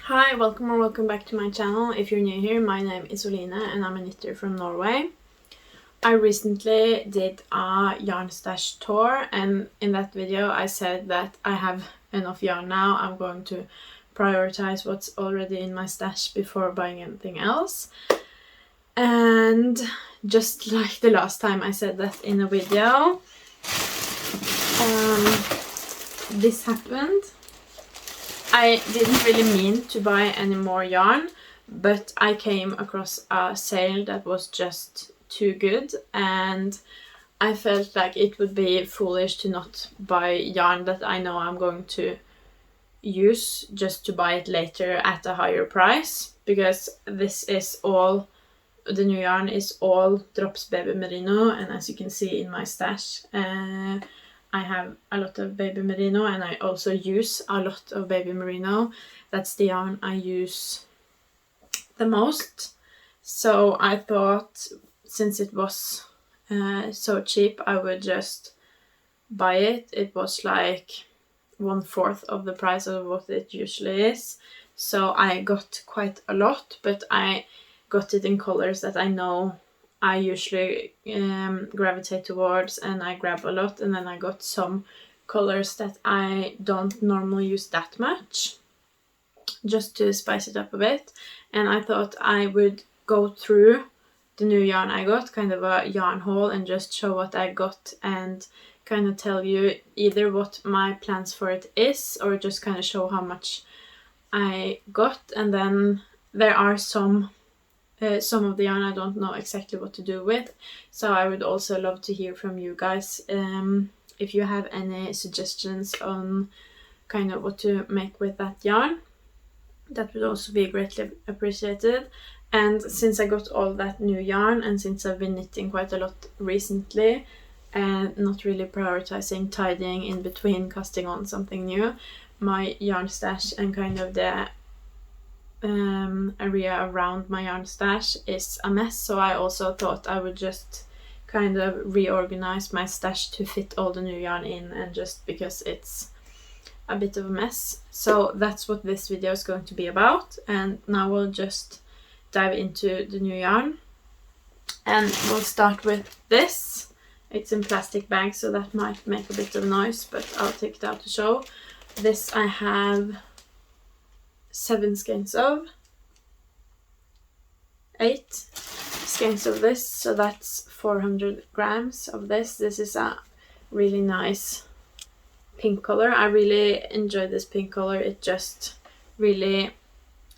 Hi, welcome or welcome back to my channel. If you're new here, my name is Oline and I'm a knitter from Norway. I recently did a yarn stash tour, and in that video I said that I have enough yarn now. I'm going to prioritize what's already in my stash before buying anything else. And just like the last time I said that in a video, this happened. I didn't really mean to buy any more yarn, but I came across a sale that was just too good, and I felt like it would be foolish to not buy yarn that I know I'm going to use just to buy it later at a higher price, because this is all, the new yarn is all Drops Baby Merino, and as you can see in my stash, I have a lot of baby merino, and I also use a lot of baby merino. That's the yarn I use the most. So I thought, since it was so cheap, I would just buy it. It was like 1/4 of the price of what it usually is. So I got quite a lot, but I got it in colors that I know I usually gravitate towards and I grab a lot, and then I got some colors that I don't normally use that much, just to spice it up a bit. And I thought I would go through the new yarn I got, kind of a yarn haul, and just show what I got and kind of tell you either what my plans for it is, or just kind of show how much I got. And then there are some of the yarn I don't know exactly what to do with, so I would also love to hear from you guys if you have any suggestions on kind of what to make with that yarn. That would also be greatly appreciated. And since I got all that new yarn, and since I've been knitting quite a lot recently and not really prioritizing tidying in between casting on something new, my yarn stash and kind of the area around my yarn stash is a mess. So I also thought I would just kind of reorganize my stash to fit all the new yarn in, and just because it's a bit of a mess. So that's what this video is going to be about, and now we'll just dive into the new yarn. And we'll start with this. It's in plastic bags, so that might make a bit of noise, but I'll take it out to show. This I have 7 skeins of, 8 skeins of this, so that's 400 grams of this. This is a really nice pink color. I really enjoy this pink color. It just really,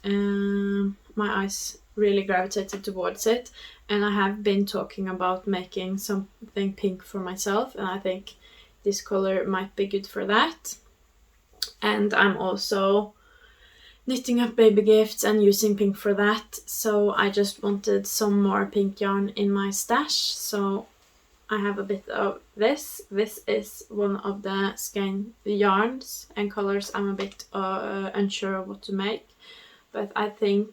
my eyes really gravitated towards it, and I have been talking about making something pink for myself, and I think this color might be good for that. And I'm also knitting up baby gifts and using pink for that, so I just wanted some more pink yarn in my stash, so I have a bit of this. This is one of the skein yarns and colors I'm a bit unsure of what to make, but I think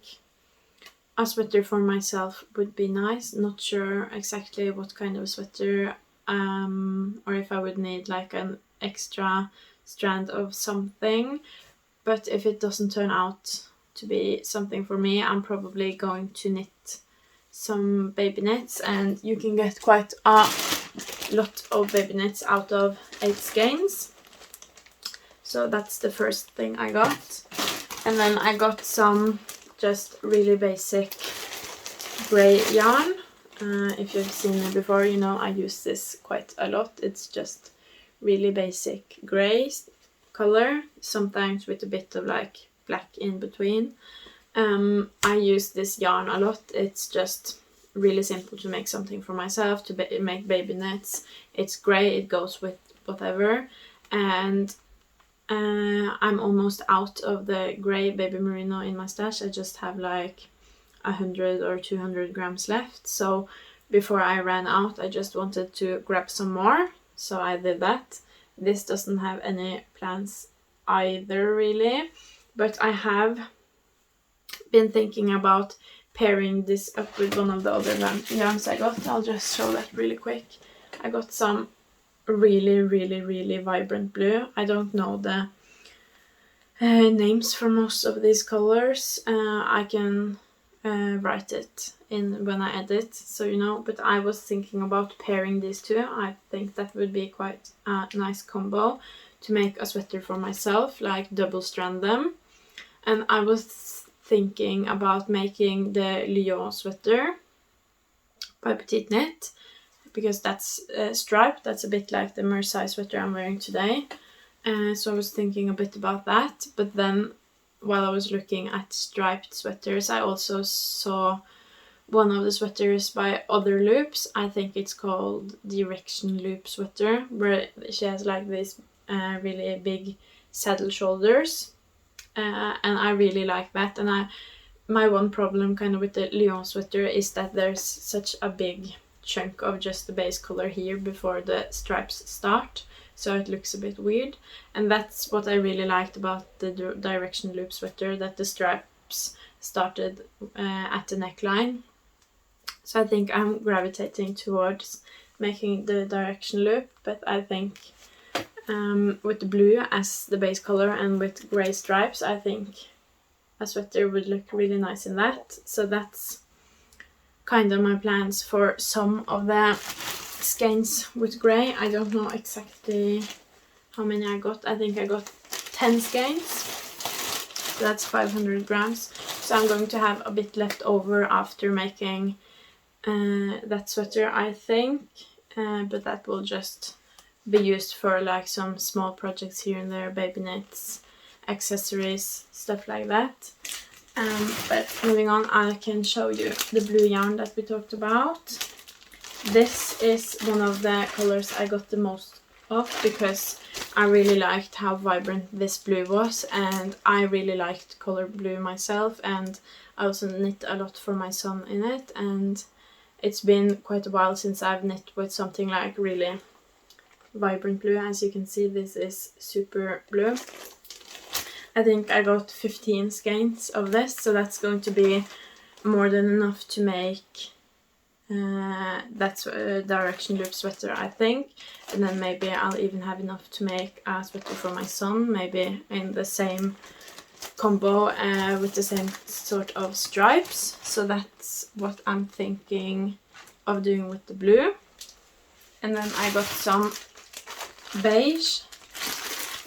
a sweater for myself would be nice. Not sure exactly what kind of sweater, or if I would need like an extra strand of something. But if it doesn't turn out to be something for me, I'm probably going to knit some baby knits, and you can get quite a lot of baby knits out of 8 skeins. So that's the first thing I got. And then I got some just really basic grey yarn. If you've seen it before, you know I use this quite a lot. It's just really basic grey color, sometimes with a bit of like black in between. I use this yarn a lot. It's just really simple to make something for myself, to make baby knits. It's grey, it goes with whatever, and I'm almost out of the grey baby merino in my stash. I just have like 100 or 200 grams left, so before I ran out I just wanted to grab some more, so I did that. This doesn't have any plans either really, but I have been thinking about pairing this up with one of the other yarns I got. I'll just show that really quick. I got some really vibrant blue. I don't know the names for most of these colors. I can write it in when I edit, so you know, but I was thinking about pairing these two. I think that would be quite a nice combo to make a sweater for myself, like double strand them. And I was thinking about making the Lyon sweater by Petiteknit, because that's striped. That's a bit like the Marseille sweater I'm wearing today. So I was thinking a bit about that, but then while I was looking at striped sweaters, I also saw one of the sweaters by Otherloops. I think it's called Direction Loop sweater, where she has like these really big saddle shoulders, and I really like that. And my one problem kind of with the Lyon sweater is that there's such a big chunk of just the base color here before the stripes start, so it looks a bit weird. And that's what I really liked about the Direction Loop sweater, that the stripes started at the neckline. So I think I'm gravitating towards making the Direction Loop, but I think with the blue as the base color and with grey stripes, I think a sweater would look really nice in that. So that's kind of my plans for some of the skeins with grey. I don't know exactly how many I got. I think I got 10 skeins. So that's 500 grams. So I'm going to have a bit left over after making that sweater, I think. But that will just be used for like some small projects here and there, baby knits, accessories, stuff like that. But moving on, I can show you the blue yarn that we talked about. This is one of the colors I got the most of, because I really liked how vibrant this blue was, and I really liked color blue myself, and I also knit a lot for my son in it, and it's been quite a while since I've knit with something like really vibrant blue. As you can see, this is super blue. I think I got 15 skeins of this, so that's going to be more than enough to make that's a Direction Loop sweater, I think. And then maybe I'll even have enough to make a sweater for my son, maybe in the same combo with the same sort of stripes. So that's what I'm thinking of doing with the blue. And then I got some beige.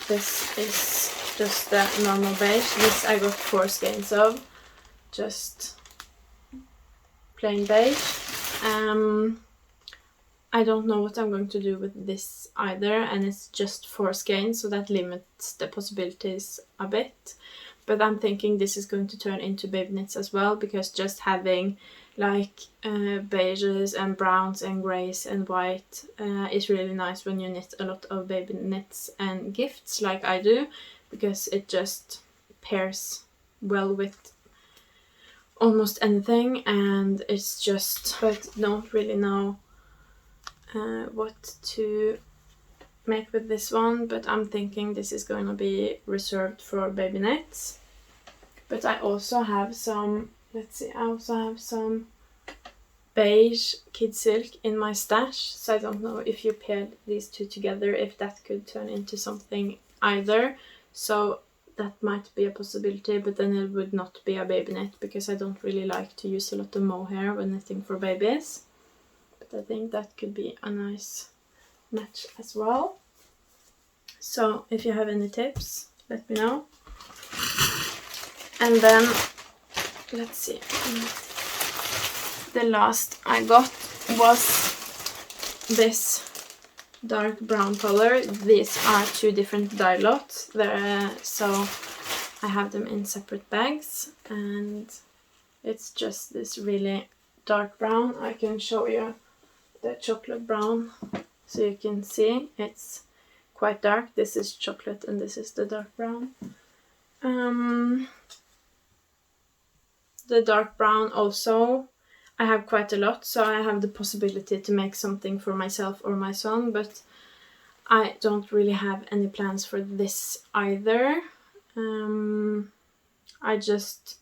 This is just the normal beige. This I got 4 skeins of, just plain beige. I don't know what I'm going to do with this either, and it's just 4 skeins, so that limits the possibilities a bit. But I'm thinking this is going to turn into baby knits as well, because just having like beiges and browns and greys and white is really nice when you knit a lot of baby knits and gifts like I do, because it just pairs well with almost anything. And it's just, but don't really know what to make with this one, but I'm thinking this is going to be reserved for baby knits. But I also have some, let's see, I also have some beige kid silk in my stash, so I don't know if you paired these two together, if that could turn into something either. So that might be a possibility, but then it would not be a baby knit, because I don't really like to use a lot of mohair when knitting for babies. But I think that could be a nice match as well. So if you have any tips, let me know. And then, let's see, the last I got was this dark brown color. These are 2 different dye lots, so I have them in separate bags, and it's just this really dark brown. I can show you the chocolate brown so you can see it's quite dark. This is chocolate and this is the dark brown. The dark brown also, I have quite a lot, so I have the possibility to make something for myself or my son, but I don't really have any plans for this either. I just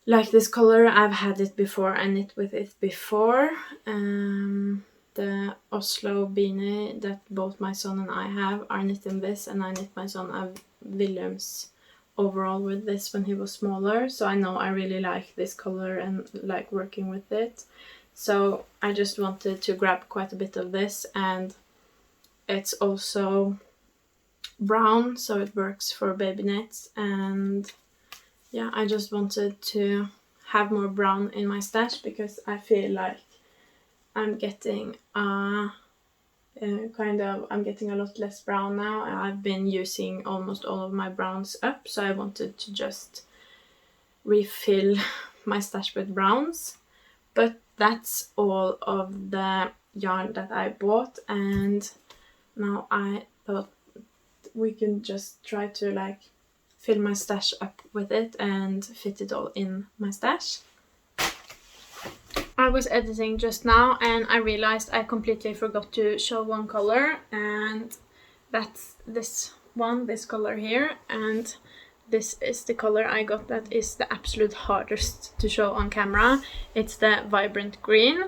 like this color. I've had it before, I knit with it before. The Oslo beanie that both my son and I have are knit in this, and I knit my son a Williams overall with this when he was smaller, so I know I really like this color and like working with it. So I just wanted to grab quite a bit of this, and it's also brown, so it works for baby knits. And yeah, I just wanted to have more brown in my stash because I feel like I'm getting I'm getting a lot less brown now. I've been using almost all of my browns up, so I wanted to just refill my stash with browns. But that's all of the yarn that I bought, and now I thought we can just try to like fill my stash up with it and fit it all in my stash. I was editing just now and I realized I completely forgot to show one color, and that's this one, this color here, and this is the color I got that is the absolute hardest to show on camera. It's the vibrant green,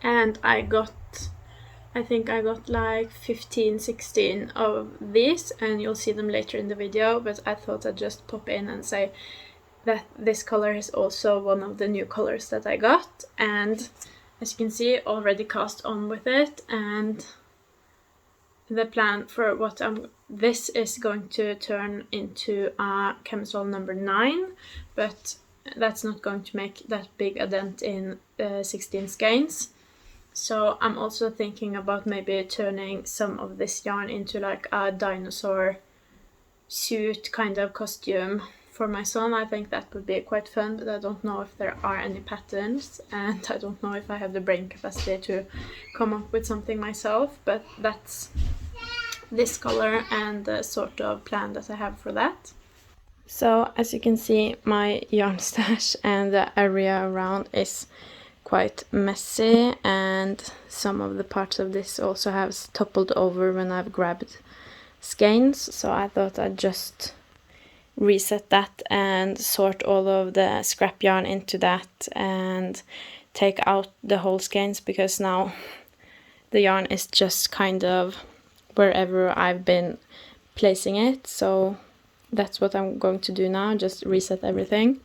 and I think I got like 15-16 of these, and you'll see them later in the video, but I thought I'd just pop in and say that this color is also one of the new colors that I got, and as you can see, already cast on with it. And the plan for this is going to turn into a Camisole No9, but that's not going to make that big a dent in 16 skeins. So I'm also thinking about maybe turning some of this yarn into like a dinosaur suit kind of costume for my son. I think that would be quite fun, but I don't know if there are any patterns, and I don't know if I have the brain capacity to come up with something myself, but that's this color and the sort of plan that I have for that. So as you can see, my yarn stash and the area around is quite messy, and some of the parts of this also have toppled over when I've grabbed skeins, so I thought I'd just reset that and sort all of the scrap yarn into that and take out the whole skeins, because now the yarn is just kind of wherever I've been placing it. So that's what I'm going to do now, just reset everything.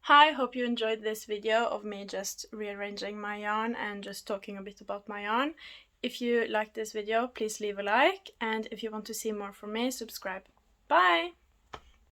Hi, hope you enjoyed this video of me just rearranging my yarn and just talking a bit about my yarn. If you liked this video, please leave a like, and if you want to see more from me, subscribe. Bye!